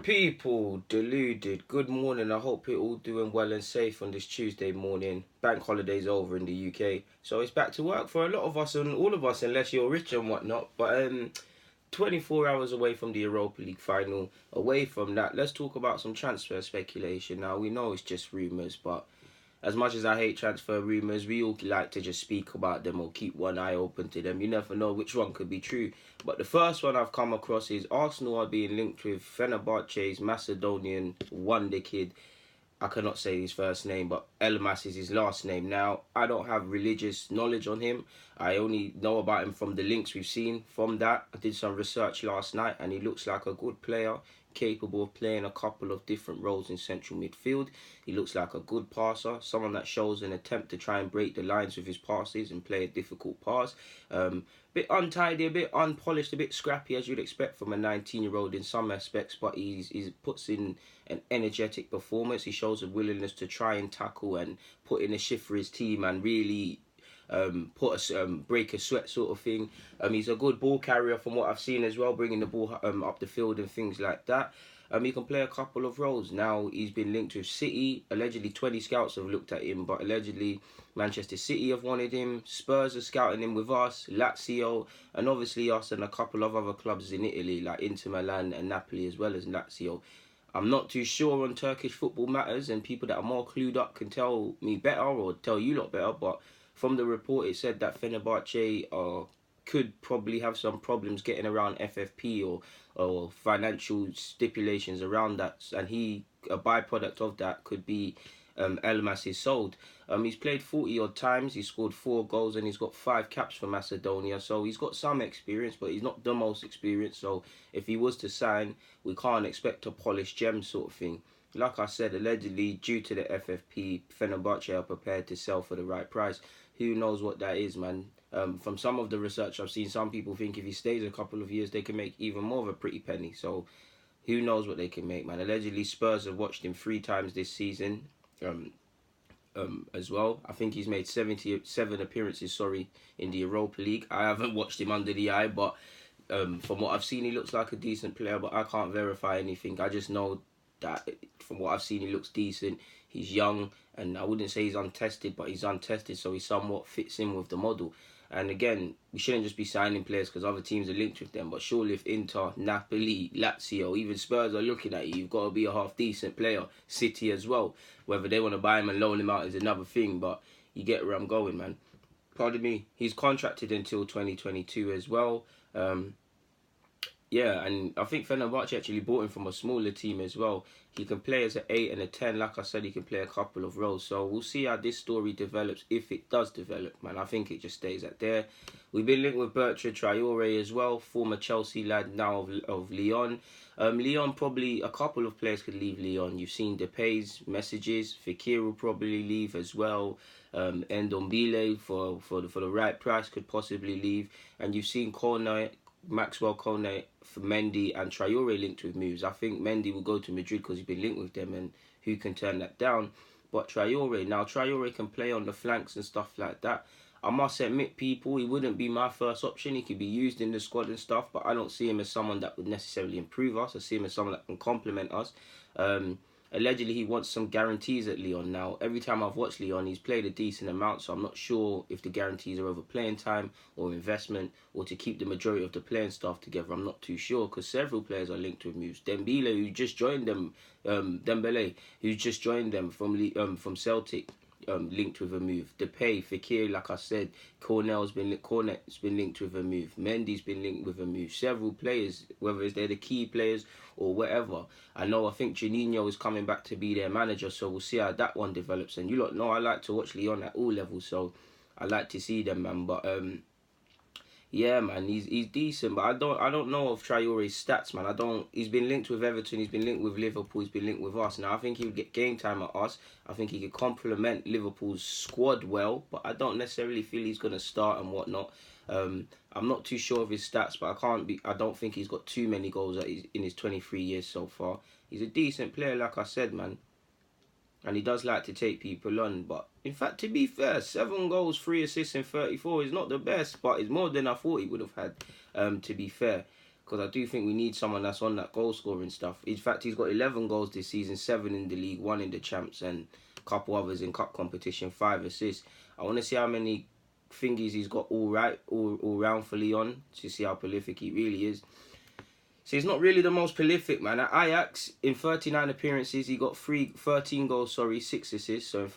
People, Deluded, good morning. I hope you're all doing well and safe on this Tuesday morning. Bank holiday's over in the UK, so it's back to work for a lot of us and all of us, unless you're rich and whatnot. But 24 hours away from the Europa League final. Away from that, let's talk about some transfer speculation. Now, we know it's just rumours, but as much as I hate transfer rumours, we all like to just speak about them or keep one eye open to them. You never know which one could be true. But the first one I've come across is Arsenal are being linked with Fenerbahce's Macedonian wonder kid. I cannot say his first name, but Elmas is his last name. Now, I don't have religious knowledge on him. I only know about him from the links we've seen. From that, I did some research last night, and he looks like a good player, capable of playing a couple of different roles in central midfield. He looks like a good passer, someone that shows an attempt to try and break the lines with his passes and play a difficult pass. Bit untidy, a bit unpolished, a bit scrappy as you'd expect from a 19-year-old in some aspects, but he puts in an energetic performance. He shows a willingness to try and tackle and put in a shift for his team and really break a sweat sort of thing. He's a good ball carrier from what I've seen as well, bringing the ball up the field and things like that. He can play a couple of roles. Now, he's been linked with City. Allegedly, 20 scouts have looked at him, but allegedly, Manchester City have wanted him. Spurs are scouting him with us, Lazio, and obviously us and a couple of other clubs in Italy, like Inter Milan and Napoli, as well as Lazio. I'm not too sure on Turkish football matters, and people that are more clued up can tell me better or tell you lot better, but from the report, it said that Fenerbahce could probably have some problems getting around FFP or financial stipulations around that, and a byproduct of that could be Elmas is sold. He's played 40 odd times, he's scored 4 goals, and he's got 5 caps for Macedonia, so he's got some experience, but he's not the most experienced. So if he was to sign, we can't expect a polished gem sort of thing. Like I said, allegedly, due to the FFP, Fenerbahce are prepared to sell for the right price. Who knows what that is, man? From some of the research I've seen, some people think if he stays a couple of years, they can make even more of a pretty penny. So who knows what they can make, man? Allegedly, Spurs have watched him 3 times this season as well. I think he's made 77 appearances, in the Europa League. I haven't watched him under the eye, but from what I've seen, he looks like a decent player, but I can't verify anything. I just know that from what I've seen, he looks decent. He's young, and I wouldn't say he's untested, but he's untested, so he somewhat fits in with the model. And again, we shouldn't just be signing players because other teams are linked with them, but surely if Inter, Napoli, Lazio, even Spurs are looking at you, you've got to be a half-decent player. City as well. Whether they want to buy him and loan him out is another thing, but you get where I'm going, man. Pardon me. He's contracted until 2022 as well. Yeah, and I think Fenerbahce actually bought him from a smaller team as well. He can play as an 8 and a 10. Like I said, he can play a couple of roles. So we'll see how this story develops, if it does develop, man. I think it just stays at there. We've been linked with Bertrand Traore as well, former Chelsea lad, now of Lyon. Lyon, probably a couple of players could leave Lyon. You've seen Depay's messages. Fekir will probably leave as well. Ndombele, for the right price, could possibly leave. And you've seen Maxwell Kone, for Mendy and Traore linked with moves. I think Mendy will go to Madrid because he's been linked with them, and who can turn that down? But Traore can play on the flanks and stuff like that. I must admit, people, he wouldn't be my first option. He could be used in the squad and stuff, but I don't see him as someone that would necessarily improve us. I see him as someone that can complement us. Allegedly, he wants some guarantees at Lyon. Now, every time I've watched Lyon, he's played a decent amount, so I'm not sure if the guarantees are over playing time or investment or to keep the majority of the playing staff together. I'm not too sure because several players are linked with moves. Dembele, who just joined them, from Celtic, linked with a move. Depay, Fekir, like I said, Cornet's been linked with a move. Mendy's been linked with a move. Several players, whether they're the key players or whatever. I think Juninho is coming back to be their manager, so we'll see how that one develops. And you lot know I like to watch Lyon at all levels, so I like to see them, man. But yeah, man, he's decent, but I don't know of Traore's stats, man. He's been linked with Everton, he's been linked with Liverpool, he's been linked with us. Now I think he would get game time at us. I think he could complement Liverpool's squad well, but I don't necessarily feel he's gonna start and whatnot. I'm not too sure of his stats, but I don't think he's got too many goals in his 23 years so far. He's a decent player, like I said, man. And he does like to take people on. But in fact, to be fair, 7 goals, 3 assists in 34 is not the best, but it's more than I thought he would have had, to be fair. because I do think we need someone that's on that goal scoring stuff. In fact, he's got 11 goals this season, 7 in the league, 1 in the champs, and a couple others in cup competition, 5 assists. I want to see how many thingies he's got all round for Lyon to see how prolific he really is. So he's not really the most prolific, man. At Ajax, in 39 appearances, he got 13 goals, 6 assists. So in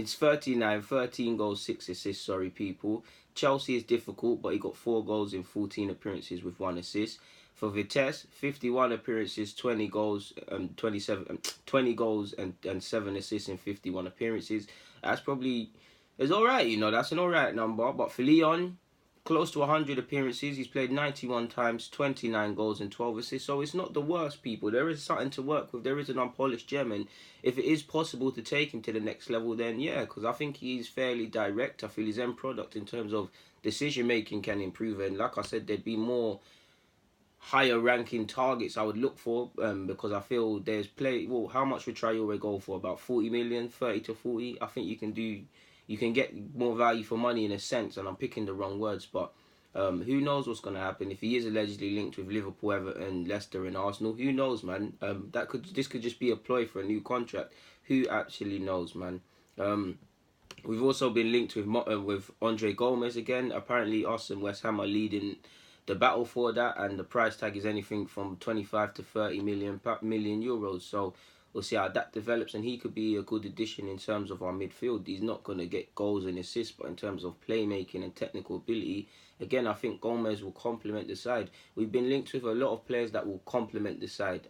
39, 13 goals, 6 assists, people. Chelsea is difficult, but he got 4 goals in 14 appearances with 1 assist. For Vitesse, 51 appearances, 20 goals, 20 goals and 7 assists in 51 appearances. That's probably, it's alright, you know, that's an alright number. But for Lyon, close to 100 appearances. He's played 91 times, 29 goals and 12 assists. So it's not the worst, people. There is something to work with. There is an unpolished gem. And if it is possible to take him to the next level, then yeah, because I think he's fairly direct. I feel his end product in terms of decision-making can improve. And like I said, there'd be more higher ranking targets I would look for, because I feel there's how much would Traore go for? About 40 million, 30 to 40. I think you can get more value for money in a sense, and I'm picking the wrong words, but who knows what's going to happen. If he is allegedly linked with Liverpool, Everton, Leicester and Arsenal, who knows, man. This could just be a ploy for a new contract. Who actually knows, man. We've also been linked with Andre Gomes again. Apparently us and West Ham are leading the battle for that, and the price tag is anything from 25 to 30 million euros. So we'll see how that develops, and he could be a good addition in terms of our midfield. He's not going to get goals and assists, but in terms of playmaking and technical ability, again, I think Gomes will complement the side. We've been linked with a lot of players that will complement the side.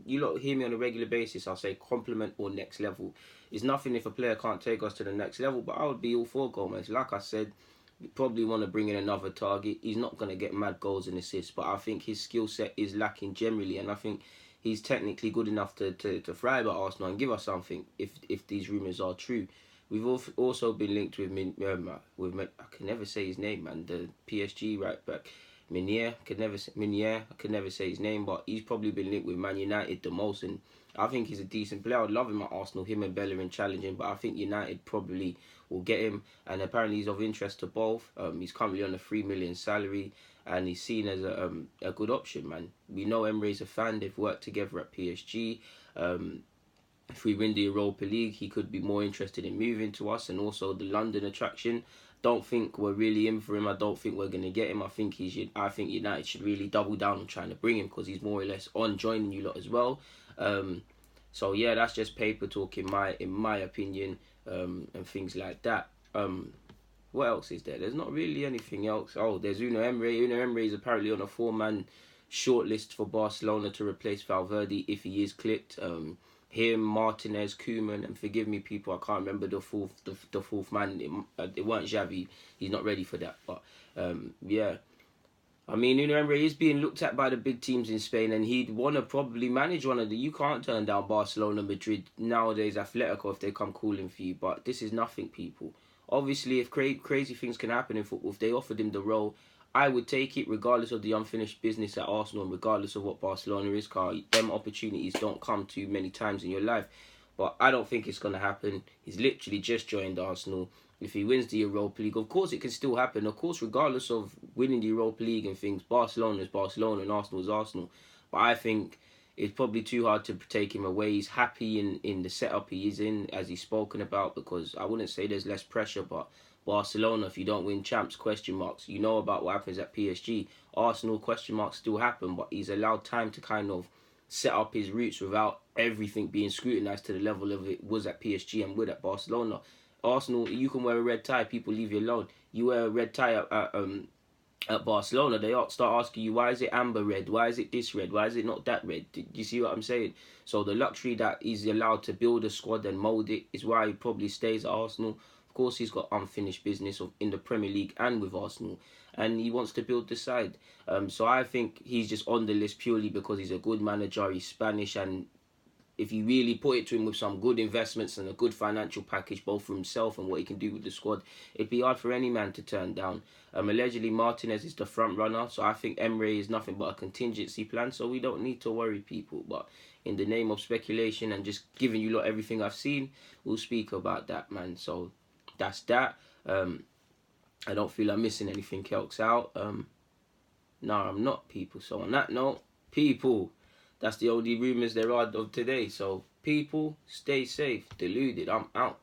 You lot hear me on a regular basis, I'll say complement or next level. It's nothing if a player can't take us to the next level, but I would be all for Gomes. Like I said, you probably want to bring in another target. He's not going to get mad goals and assists, but I think his skill set is lacking generally, and I think he's technically good enough to thrive at Arsenal and give us something if these rumours are true. We've also been linked with I can never say his name, man. The PSG right back, Meunier. I could never say his name, but he's probably been linked with Man United the most, and I think he's a decent player. I'd love him at Arsenal, him and Bellerin challenging, but I think United probably will get him, and apparently he's of interest to both. He's currently on a 3 million salary, and he's seen as a good option, man. We know Emery's a fan. They've worked together at PSG. If we win the Europa League, he could be more interested in moving to us, and also the London attraction. Don't think we're really in for him. I don't think we're going to get him. I think United should really double down on trying to bring him, because he's more or less on joining you lot as well. So yeah, that's just paper talk in my opinion, and things like that. What else is there? There's not really anything else. Oh, there's Unai Emery. Unai Emery is apparently on a 4-man shortlist for Barcelona to replace Valverde if he is clicked. Him, Martinez, Koeman, and forgive me, people, I can't remember the fourth man. It weren't Xavi. He's not ready for that. But yeah. I mean, Unai Emery is being looked at by the big teams in Spain, and he'd want to probably manage one of the... You can't turn down Barcelona, Madrid, nowadays Atletico if they come calling for you, but this is nothing, people. Obviously, if crazy things can happen in football, if they offered him the role, I would take it regardless of the unfinished business at Arsenal and regardless of what Barcelona is, because them opportunities don't come too many times in your life. But I don't think it's going to happen. He's literally just joined Arsenal. If he wins the Europa League, of course it can still happen. Of course, regardless of winning the Europa League and things, Barcelona is Barcelona and Arsenal is Arsenal. But I think it's probably too hard to take him away. He's happy in the setup he is in, as he's spoken about, because I wouldn't say there's less pressure, but Barcelona, if you don't win champs, question marks. You know about what happens at PSG. Arsenal, question marks still happen, but he's allowed time to kind of set up his roots without everything being scrutinised to the level of it was at PSG and would at Barcelona. Arsenal, you can wear a red tie, people leave you alone. You wear a red tie at Barcelona, they start asking you, why is it amber red? Why is it this red? Why is it not that red? Do you see what I'm saying? So the luxury that he's allowed to build a squad and mould it is why he probably stays at Arsenal. Of course, he's got unfinished business in the Premier League and with Arsenal, and he wants to build the side. So I think he's just on the list purely because he's a good manager, he's Spanish, and if you really put it to him with some good investments and a good financial package, both for himself and what he can do with the squad, it'd be hard for any man to turn down. Allegedly, Martinez is the front runner, so I think Emery is nothing but a contingency plan, so we don't need to worry, people. But in the name of speculation and just giving you lot everything I've seen, we'll speak about that, man. So that's that. I don't feel I'm missing anything else out. No, I'm not, people. So on that note, people, that's the only rumours there are of today. So people, stay safe. Deluded. I'm out.